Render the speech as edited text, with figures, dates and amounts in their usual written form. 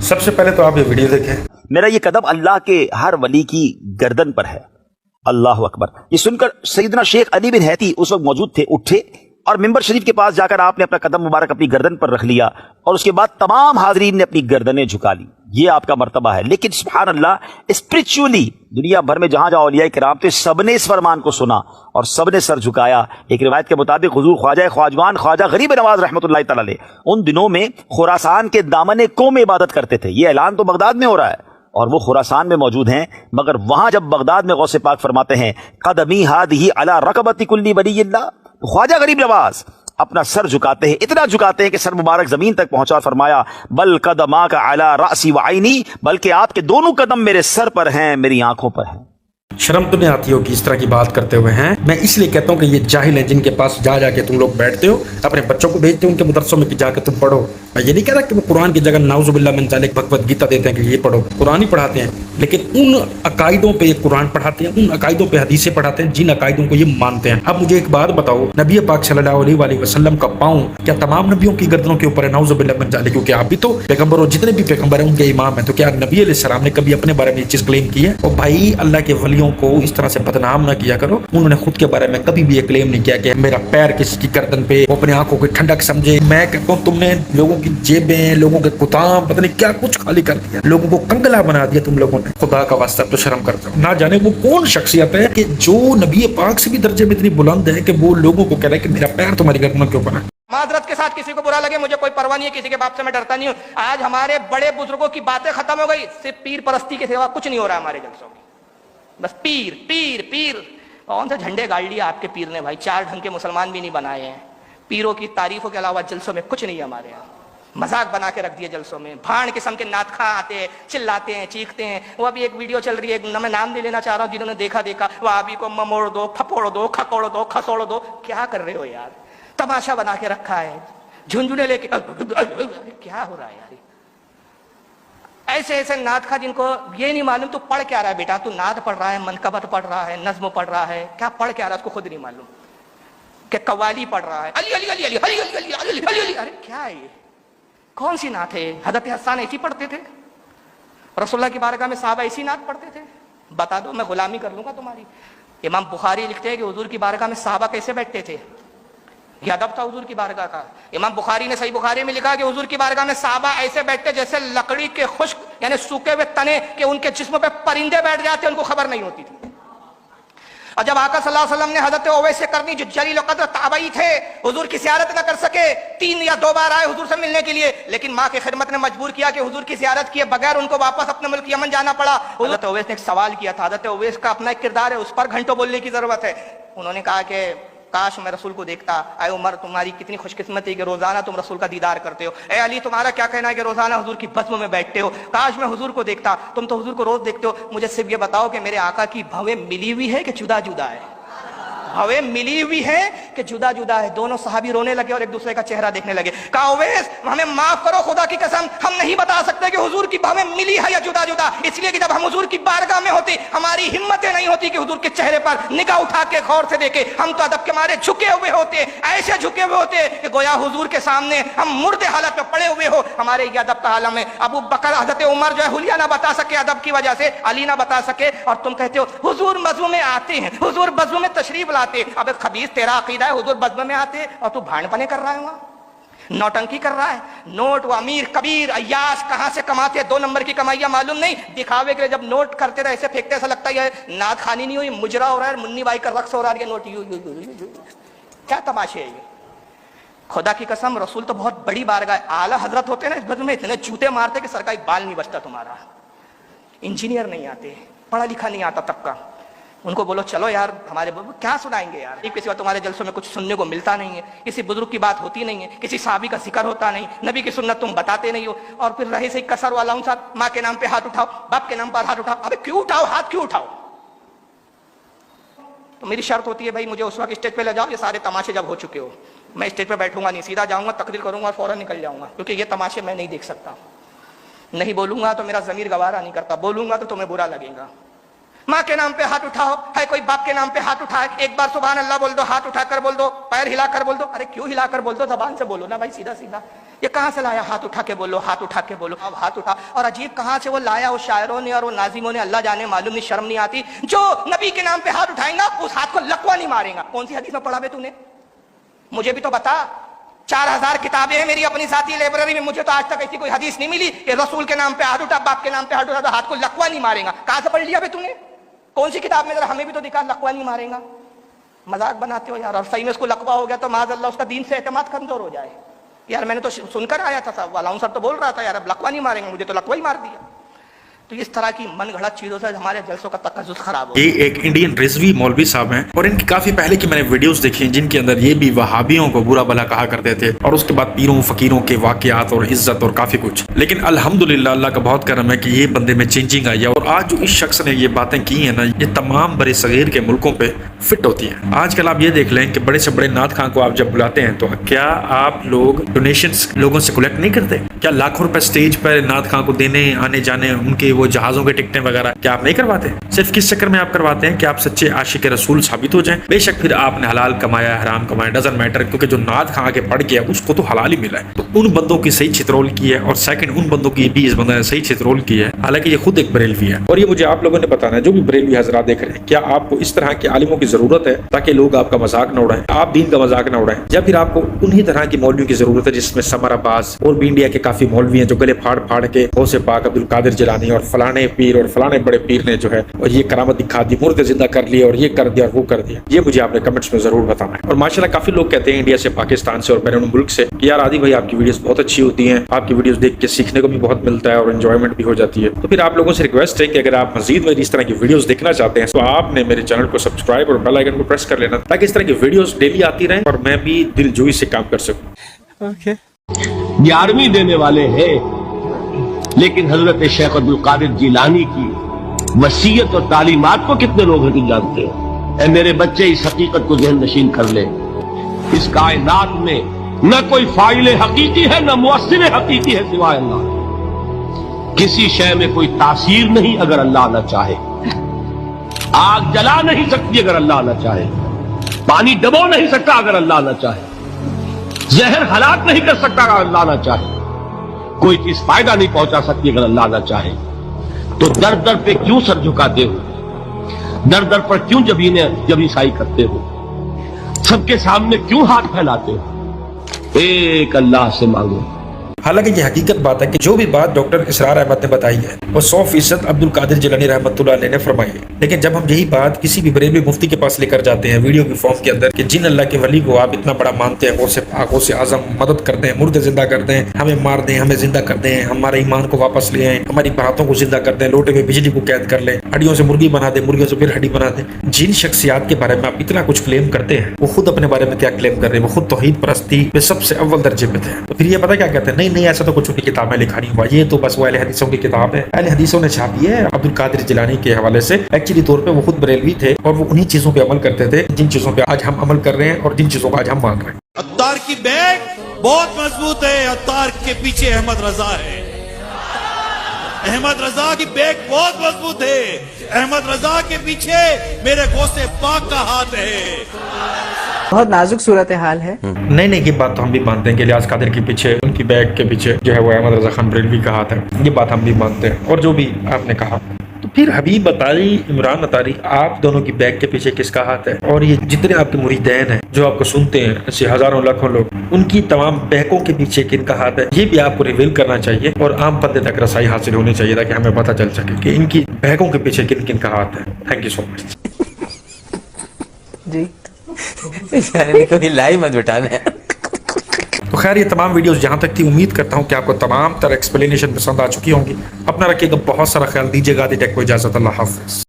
سب سے پہلے تو آپ یہ ویڈیو دیکھیں. میرا یہ قدم اللہ کے ہر ولی کی گردن پر ہے. اللہ اکبر. یہ سن کر سیدنا شیخ علی بن حیتی اس وقت موجود تھے, اٹھے اور ممبر شریف کے پاس جا کر آپ نے اپنا قدم مبارک اپنی گردن پر رکھ لیا اور اس کے بعد تمام حاضرین نے اپنی گردنیں جھکا لی. یہ آپ کا مرتبہ ہے. لیکن سبحان اللہ, اسپرچولی دنیا بھر میں جہاں جہاں اولیاء کرام تھے سب نے اس فرمان کو سنا اور سب نے سر جھکایا. ایک روایت کے مطابق حضور خواجہ خواجوان خواجہ غریب نواز رحمۃ اللہ تعالی علیہ ان دنوں میں خراسان کے دامن کوم میں عبادت کرتے تھے. یہ اعلان تو بغداد میں ہو رہا ہے اور وہ خراسان میں موجود ہیں, مگر وہاں جب بغداد میں غوث پاک فرماتے ہیں قدمی ہادھی علی رقبت کل ولی اللہ, خواجہ غریب نواز اپنا سر جھکاتے ہیں, اتنا جھکاتے ہیں کہ سر مبارک زمین تک پہنچا اور فرمایا بل قدماک علی راسی وعینی, بلکہ آپ کے دونوں قدم میرے سر پر ہیں, میری آنکھوں پر ہیں. شرم تو نہیں آتی ہوگی اس طرح کی بات کرتے ہوئے ہیں. میں اس لیے کہتا ہوں کہ یہ جاہل ہیں جن کے پاس جا جا کے تم لوگ بیٹھتے ہو, اپنے بچوں کو بھیجتے ہو ان کے مدرسوں میں کہ جا کے تم پڑھو. میں یہ نہیں کہہ رہا کہ وہ قرآن کی جگہ نعوذ باللہ من ذالک بھگوت گیتا دیتے ہیں کہ یہ پڑھو, قرآن ہی پڑھاتے ہیں, لیکن ان عقائدوں پہ یہ قرآن پڑھاتے ہیں, ان عقائدوں پہ حدیثیں پڑھاتے ہیں جن عقائدوں کو یہ مانتے ہیں. اب مجھے ایک بات بتاؤ, نبی پاک صلی اللہ علیہ وآلہ وسلم کا پاؤں کیا تمام نبیوں کی گردنوں کے اوپر ہے؟ نعوذ باللہ من ذالک. کیونکہ آپ بھی تو پیغمبر ہو, جتنے بھی پیغمبر ہیں ان کے امام ہیں, تو کیا نبی علیہ السلام نے کبھی اپنے بارے میں یہ چیز کلیم کی ہے؟ اور بھائی اللہ کے ولیوں کو اس طرح سے بدنام نہ کیا کرو. انہوں نے خود کے بارے میں کبھی بھی یہ کلیم نہیں کیا کہ میرا پیر کسی کی گردن پہ, وہ اپنے آنکھوں کی ٹھنڈک سمجھے. میں کہتا ہوں تم نے لوگوں کی جیبیں, لوگوں کے کتام, پتہ نہیں کیا کچھ خالی کر دیا, لوگوں کو کنگلا بنا دیا تم لوگوں نے. خدا کا واسطہ تو شرم کرتا ہوں. نہ جانے وہ کون شخصیت ہے کہ جو نبی پاک سے بھی درجے میں اتنی بلند ہے کہ وہ لوگوں کو کہہ رہا ہے کہ میرا پیر تمہاری گردن کے اوپر ہے. معذرت کے ساتھ کسی کو برا لگے مجھے کوئی پرواہ نہیں ہے, کسی کے باپ سے میں ڈرتا نہیں ہوں. آج ہمارے بڑے بزرگوں کی باتیں ختم ہو گئی, صرف پیر پرستی کے سوا کچھ نہیں ہو رہا ہمارے جلسوں میں. بس پیر پیر پیر. کون سے جھنڈے گاڑ لیے آپ کے پیر نے بھائی, 4 ڈھنگ کے مسلمان بھی نہیں بنائے ہیں. پیروں کی تعریفوں کے علاوہ جلسوں میں کچھ نہیں ہے ہمارے یہاں. مذاق بنا کے رکھ دیے جلسوں میں, بھاڑ قسم کے نعت خواں آتے ہیں, چلاتے ہیں, چیختے ہیں. وہ ابھی ایک ویڈیو چل رہی ہے, میں نام نہیں لینا چاہ رہا ہوں, جنہوں نے دیکھا وہ ابھی کو مموڑ دو, پھپوڑ دو, کھکوڑ دو, کھسوڑ دو. کیا کر رہے ہو یار؟ تماشا بنا کے رکھا ہے, جھنجھنے لے کے کیا ہو رہا ہے یار؟ ایسے ایسے نعت خواں جن کو یہ نہیں معلوم تو پڑھ کیا رہا ہے بیٹا, تو نعت پڑھ رہا ہے, منقبت پڑھ رہا ہے, نظم پڑھ رہا ہے, کیا پڑھ کیا رہا ہے اس کو خود نہیں معلوم. کہ قوالی پڑھ رہا ہے, علی علی علی علی علی علی علی علی علی. ارے کیا ہے یہ؟ کون سی نعت ہے؟ حضرت حسان ایسی پڑھتے تھے؟ رسول اللہ کی بارگاہ میں صحابہ ایسی نعت پڑھتے تھے؟ بتا دو, میں غلامی کر لوں گا تمہاری. امام بخاری لکھتے ہیں کہ حضور کی بارگاہ میں صحابہ کیسے بیٹھتے تھے, یہ ادب تھا حضور کی بارگاہ کا. امام بخاری نے صحیح بخاری میں لکھا کہ حضور کی بارگاہ میں صحابہ ایسے بیٹھتے جیسے لکڑی کے خشک یعنی سوکھے ہوئے تنے کہ ان کے جسم پہ پرندے بیٹھ جاتے, ان کو خبر نہیں ہوتی تھی. اور جب آقا صلی اللہ علیہ وسلم نے حضرت اویس کرنی جو جلیل القدر تابعی تھے, حضور کی زیارت نہ کر سکے, 3 یا 2 بار آئے حضور سے ملنے کے لیے, لیکن ماں کی خدمت نے مجبور کیا کہ حضور کی زیارت کیے بغیر ان کو واپس اپنے ملک یمن جانا پڑا. حضرت اویس نے ایک سوال کیا تھا, حضرت اویس کا اپنا ایک کردار ہے, اس پر گھنٹوں بولنے کی ضرورت ہے. انہوں نے کہا کہ کاش میں رسول کو دیکھتا. اے عمر تمہاری کتنی خوش قسمتی ہے کہ روزانہ تم رسول کا دیدار کرتے ہو. اے علی تمہارا کیا کہنا ہے کہ روزانہ حضور کی بزم میں بیٹھتے ہو. کاش میں حضور کو دیکھتا. تم تو حضور کو روز دیکھتے ہو. مجھے صرف یہ بتاؤ کہ میرے آقا کی بھویں ملی ہوئی ہے کہ جدا جدا ہے؟ بھویں ملی ہوئی ہے کہ جدا جدا ہے؟ دونوں صحابی رونے لگے اور ایک دوسرے کا چہرہ دیکھنے لگے. کہا اویس ہمیں معاف کرو, خدا کی قسم ہم نہیں بتا سکتے کہ حضور کی بھویں ملی ہے یا جدا جدا, اس لیے کہ جب ہم حضور کی بارگاہ میں ہوتے ہماری ہمتیں نہیں ہوتی کہ حضور کے چہرے پر نگاہ اٹھا کے غور سے دیکھے. ہم تو ادب کے مارے جھکے ہوئے ہوتے, ایسے جھکے ہوئے ہوتے کہ گویا حضور کے سامنے ہم مردے حالت میں پڑے ہوئے ہو. ہمارے یہ ادب کا عالم ہے. ابو بکر حضرت عمر جو ہے حلیہ نہ بتا سکے ادب کی وجہ سے, علی نہ بتا سکے, اور تم کہتے ہو حضور بزم میں آتے ہیں, حضور بزم میں تشریف لاتے. اب خبیث تیرا عقیدہ ہے حضور بزم میں آتے اور تو بھاڑ پنے کر رہا ہے, وہاں نوٹنکی کر رہا ہے. نوٹ وہ امیر کبیر عیاش کہاں سے کماتے, 2 نمبر کی کمائیاں معلوم نہیں, دکھاوے کے لیے جب نوٹ کرتے رہے ایسے پھینکتے ایسا لگتا ہے نعت خوانی نہیں ہوئی, مجرا ہو رہا ہے, منی بائی کا رقص ہو رہا ہے, نوٹ کیا تماشے ہے یہ؟ خدا کی قسم رسول تو بہت بڑی بارگاہ, اعلیٰ حضرت ہوتے ہیں نا, اس بزم میں اتنے جوتے مارتے کہ سر کا ایک بال نہیں بچتا تمہارا. انجینئر نہیں آتے, پڑھا لکھا نہیں آتا طبقہ, ان کو بولو چلو یار ہمارے کیا سنائیں گے یار. کسی وقت تمہارے جلسوں میں کچھ سننے کو ملتا نہیں ہے, کسی بزرگ کی بات ہوتی نہیں ہے, کسی صحابی کا ذکر ہوتا نہیں, نبی کی سنت تم بتاتے نہیں ہو, اور پھر رہے سے کسر والا ہوں صاحب, ماں کے نام پہ ہاتھ اٹھاؤ, باپ کے نام پر ہاتھ اٹھاؤ. ابے کیوں اٹھاؤ ہاتھ, کیوں اٹھاؤ؟ تو میری شرط ہوتی ہے بھائی مجھے اس وقت اسٹیج پہ لے جاؤ یہ سارے تماشے جب ہو چکے ہو. میں اسٹیج پہ بیٹھوں گا نہیں, سیدھا جاؤں گا, تقریر کروں گا اور فوراً نکل جاؤں گا, کیونکہ یہ تماشے میں نہیں دیکھ سکتا. نہیں بولوں گا تو میرا ضمیر گوارا نہیں کرتا, بولوں گا تو تمہیں برا لگے گا. ماں کے نام پہ ہاتھ اٹھاؤ, ہے کوئی باپ کے نام پہ ہاتھ اٹھائے, ایک بار سبحان اللہ بول دو, ہاتھ اٹھا کر بول دو, پیر ہلا کر بول دو. ارے کیوں ہلا کر بول دو, زبان سے بولو نا بھائی, سیدھا سیدھا. یہ کہاں سے لایا؟ ہاتھ اٹھا کے بولو، ہاتھ اٹھا کے بولو، اب ہاتھ اٹھا. اور عجیب کہاں سے وہ لایا وہ شاعروں نے اور وہ ناظموں نے، اللہ جانے، معلوم نہیں، شرم نہیں آتی. جو نبی کے نام پہ ہاتھ اٹھائیں گا اس ہاتھ کو لقوہ نہیں مارے گا. کون سی حدیث میں پڑھا بے تو نے؟ مجھے بھی تو بتا. 4000 کتابیں ہیں میری اپنی ساتھی لائبریری میں، مجھے تو آج تک ایسی کوئی حدیث نہیں ملی کہ رسول کے نام پہ ہاتھ اٹھا، باپ کے نام پہ ہاتھ اٹھا تو ہاتھ کو لقوہ نہیں مارے گا. کہاں سے پڑھ لیا بے تو نے؟ کون سی کتاب میں؟ ذرا ہمیں بھی تو دکھا. لقوہ نہیں مارے گا. مذاق بناتے ہو یار. اور صحیح میں اس کو لقوہ ہو گیا تو معاذ اللہ اس کا دین سے اعتماد کمزور ہو جائے. یار میں نے تو سن کر آیا تھا، الاؤنسر تو بول رہا تھا یار اب لقوہ نہیں ماریں گے، مجھے تو لقوہ ہی مار دیا. تو اس طرح کی من گھڑت چیزوں سے ہمارے جلسوں کا تقدس خراب ہو. یہ ایک انڈین رضوی مولوی صاحب ہیں اور ان کی کافی پہلے کی میں نے ویڈیوز دیکھی جن کے اندر یہ بھی وہابیوں کو برا بھلا کہا کرتے تھے اور اس کے بعد پیروں فقیروں کے واقعات اور عزت اور کافی کچھ. لیکن الحمدللہ اللہ کا بہت کرم ہے کہ یہ بندے میں چینجنگ آئی ہے اور آج جو اس شخص نے یہ باتیں کی ہیں نا، یہ تمام بڑے صغیر کے ملکوں پہ فٹ ہوتی ہیں. آج کل آپ یہ دیکھ لیں کہ بڑے سے بڑے نعت خواں کو آپ جب بلاتے ہیں تو کیا آپ لوگ ڈونیشنز لوگوں سے کلیکٹ نہیں کرتے؟ کیا لاکھوں روپے سٹیج پر نعت خواں کو دینے آنے جانے، ان کے وہ جہازوں کے ٹکٹیں وغیرہ کیا آپ نہیں کرواتے؟ صرف کس چکر میں آپ کرواتے ہیں کہ آپ سچے عاشق رسول ثابت ہو جائیں. بے شک پھر آپ نے حلال کمایا حرام کمایا ڈزنٹ میٹر، کیونکہ جو نعت خواں کے پڑھ گیا اس کو تو حلال ہی ملا ہے. تو ان بندوں کی صحیح چھترول کی ہے اور سیکنڈ ان بندوں کی بھی اس بندے نے صحیح چھترول کی ہے، حالانکہ یہ خود ایک بریلوی ہے. اور یہ مجھے آپ لوگوں نے بتانا ہے جو بھی بریلوی حضرات دیکھ رہے ہیں، کیا آپ کو اس طرح کے عالموں کی ضرورت ہے تاکہ لوگ آپ کا مذاق نہ اڑائیں، آپ دین کا مذاق نہ اڑائیں، یا پھر آپ کو انہی طرح کی مولویوں کی ضرورت ہے جس میں سمر عباس اور بھی انڈیا کے کافی مولوی ہیں جو گلے پھاڑ پھاڑ کے غوث پاک عبد القادر جیلانی اور فلانے پیر اور فلانے بڑے پیر نے جو ہے اور یہ کرامت دکھا دی، مردے زندہ کر لیا اور یہ کر دیا اور وہ کر دیا. یہ مجھے آپ نے کمنٹس میں ضرور بتانا ہے. اور ماشاءاللہ کافی لوگ کہتے ہیں انڈیا سے، پاکستان سے اور بیرون ملک سے کہ یار عادی بھائی آپ کی ویڈیوز بہت اچھی ہوتی ہیں، آپ کی ویڈیوز دیکھ کے سیکھنے کو بھی بہت ملتا ہے اور انجوائمنٹ بھی ہو جاتی ہے. تو پھر آپ لوگوں سے ریکویسٹ ہے کہ اگر آپ مزید میری اس طرح کی ویڈیوز دیکھنا چاہتے ہیں تو آپ نے میرے چینل کو سبسکرائب اور بیل آئیکن کو پریس کر لینا تاکہ اس طرح کی ویڈیوز ڈیلی آتی رہیں اور میں بھی دل جوئی سے کام کر سکوں. 11ویں دینے والے ہیں، لیکن حضرت شیخ عبد القادر جیلانی کی وصیت اور تعلیمات کو کتنے لوگ نہیں جانتے ہیں؟ اے میرے بچے اس حقیقت کو ذہن نشین کر لیں، اس کائنات میں نہ کوئی فاعل حقیقی ہے نہ مؤثر حقیقی ہے سوائے اللہ. کسی شے میں کوئی تاثیر نہیں اگر اللہ نہ چاہے. آگ جلا نہیں سکتی اگر اللہ نہ چاہے، پانی ڈبو نہیں سکتا اگر اللہ نہ چاہے، زہر ہلاک نہیں کر سکتا اگر اللہ نہ چاہے، کوئی چیز فائدہ نہیں پہنچا سکتی اگر اللہ نہ چاہے. تو در در پہ کیوں سر جھکاتے ہو؟ در در پر کیوں جبیں سائی کرتے ہو؟ سب کے سامنے کیوں ہاتھ پھیلاتے ہو؟ ایک اللہ سے مانگو. حالانکہ یہ حقیقت بات ہے کہ جو بھی بات ڈاکٹر اسرار احمد نے بتائی ہے وہ 100% عبد القادر جیلانی رحمۃ اللہ علیہ نے فرمائی ہے. لیکن جب ہم یہی بات کسی بھی بریلوی مفتی کے پاس لے کر جاتے ہیں ویڈیو کی فارم کے اندر کہ جن اللہ کے ولی کو آپ اتنا بڑا مانتے ہیں، غوث اعظم مدد کرتے ہیں، مردے زندہ کرتے ہیں، ہمیں مار دیں، ہمیں زندہ کر دیں، ہمارے ایمان کو واپس لے آئیں، ہماری باتوں کو زندہ کر دیں، لوٹے میں بجلی کو قید کر لیں، ہڈیوں سے مرغی بنا دیں، مرغیوں سے پھر ہڈی بنا دیں. جن شخصیات کے بارے میں آپ اتنا کچھ کلیم کرتے ہیں وہ خود اپنے بارے میں کیا کلیم کر رہے ہیں؟ وہ خود توحید پرستی میں سب سے اول درجے پہ تھے. تو پھر یہ پتہ کیا کہتے ہیں؟ نہیں ایسا تو کچھ ان کی کتابیں لکھا نہیں ہوا، یہ تو بس وہ اہل حدیثوں کی کتاب ہے، اہل حدیثوں نے چھاپی ہے عبد القادر جیلانی کے حوالے سے. ایکچولی طور پہ وہ خود بریلوی تھے اور وہ انہی چیزوں پہ عمل کرتے تھے جن چیزوں پہ آج ہم عمل کر رہے ہیں اور جن چیزوں کو آج ہم مان رہے ہیں. عطار کی بیگ بہت مضبوط ہے، عطار کے پیچھے احمد رضا ہے. احمد رضا کی بیگ بہت مضبوط ہے، احمد رضا کے پیچھے میرے غوث پاک کا ہاتھ ہے. بہت نازک صورتحال ہے. نہیں یہ بات تو ہم بھی مانتے ہیں کہ الیاس قادر کے پیچھے، ان کی بیگ کے پیچھے جو ہے وہ احمد رضا خان بریلوی کا ہاتھ ہے. یہ بات ہم بھی مانتے ہیں اور جو بھی آپ نے کہا. تو پھر حبیب اطاری، عمران اطاری، آپ دونوں کی بیگ کے پیچھے کس کا ہاتھ ہے؟ اور یہ جتنے آپ کے مریدین ہیں جو آپ کو سنتے ہیں، ایسے ہزاروں لاکھوں لوگ، ان کی تمام بیگوں کے پیچھے کن کا ہاتھ ہے؟ یہ بھی آپ کو ریویل کرنا چاہیے اور عام بندے تک رسائی حاصل ہونی چاہیے تاکہ ہمیں پتہ چل سکے کہ ان کی بیگوں کے پیچھے کن کا ہاتھ ہے. تھینک یو سو مچ. جی کبھی لائی مت بٹانا ہے. تو خیر یہ تمام ویڈیوز جہاں تک تھی، امید کرتا ہوں کہ آپ کو تمام تر ایکسپلینیشن پسند آ چکی ہوں گی. اپنا رکھیے گا بہت سارا خیال، دیجیے گا. ٹیک کو اجازت. اللہ حافظ.